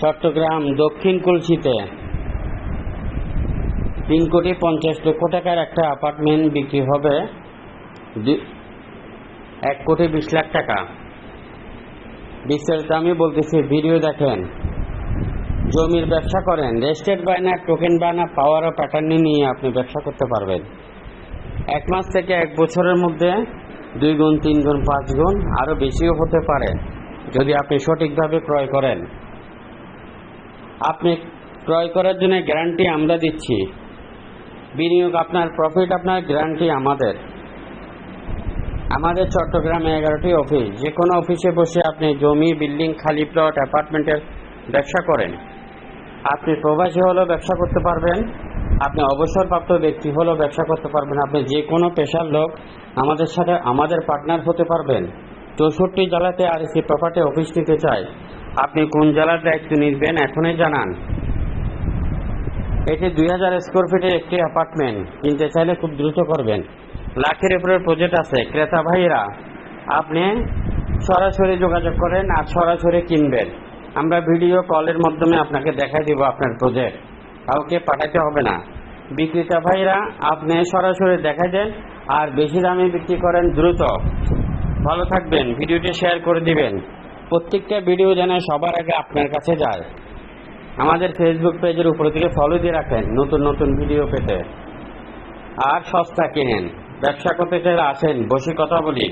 চট্টগ্রাম দক্ষিণ কুলশিতে 3,50,00,000 টাকার একটা অ্যাপার্টমেন্ট বিক্রি হবে 1,20,00,000 টাকা। বিস্তারিত আমি বলতেছি, ভিডিও দেখেন। জমির ব্যবসা করেন, রেজিস্টার্ড বায়না, টোকেন বায়না, পাওয়ার ও প্যাটার্ন নিয়ে আপনি ব্যবসা করতে পারবেন। 1 মাস থেকে 1 বছরের মধ্যে 2 গুণ, 3 গুণ, 5 গুণ আরও বেশিও হতে পারে যদি আপনি সঠিকভাবে ক্রয় করেন। আপনি ক্রয় করার জন্য গ্যারান্টি আমরা দিচ্ছি। বিনিয়োগ আপনার, প্রফিট আপনার, গ্যারান্টি আমাদের। আমাদের চট্টগ্রামে 11টি অফিস। যে কোনো অফিসে বসে আপনি জমি, বিল্ডিং, খালি প্লট, অ্যাপার্টমেন্টের ব্যবসা করেন। আপনি প্রবাসী হলেও ব্যবসা করতে পারবেন, আপনি অবসরপ্রাপ্ত ব্যক্তি হলেও ব্যবসা করতে পারবেন, আপনি যে কোনো পেশার লোক আমাদের সাথে আমাদের পার্টনার হতে পারবেন। 64 জেলাতে আরএসি প্রপার্টি অফিস নিতে চাই। আপনি কোন জেলার দায়িত্ব নিবেন এখনই জানান। এটি 2000 স্কোয়ার ফিটের একটি অ্যাপার্টমেন্ট। কিনতে চাইলে খুব দ্রুত করবেন। লাখের উপরে প্রজেক্ট আছে। ক্রেতা ভাইরা আপনি সরাসরি যোগাযোগ করেন আর সরাসরি কিনবেন। আমরা ভিডিও কলের মাধ্যমে আপনাকে দেখাই দেব আপনার প্রজেক্ট, কাউকে পাঠাতে হবে না। বিক্রেতা ভাইরা আপনি সরাসরি দেখাই দেন আর বেশি দামে বিক্রি করেন দ্রুত। ভালো থাকবেন, ভিডিওটি শেয়ার করে দিবেন। প্রত্যেকটা ভিডিও যেন সবার আগে আপনার কাছে যায়। আমাদের ফেসবুক পেজের উপর থেকে ফলো দিয়ে রাখেন নতুন নতুন ভিডিও পেতে। আর সস্তা কিনেন। ব্যবসা করতে চাইলে আসেন, বসে কথা বলি।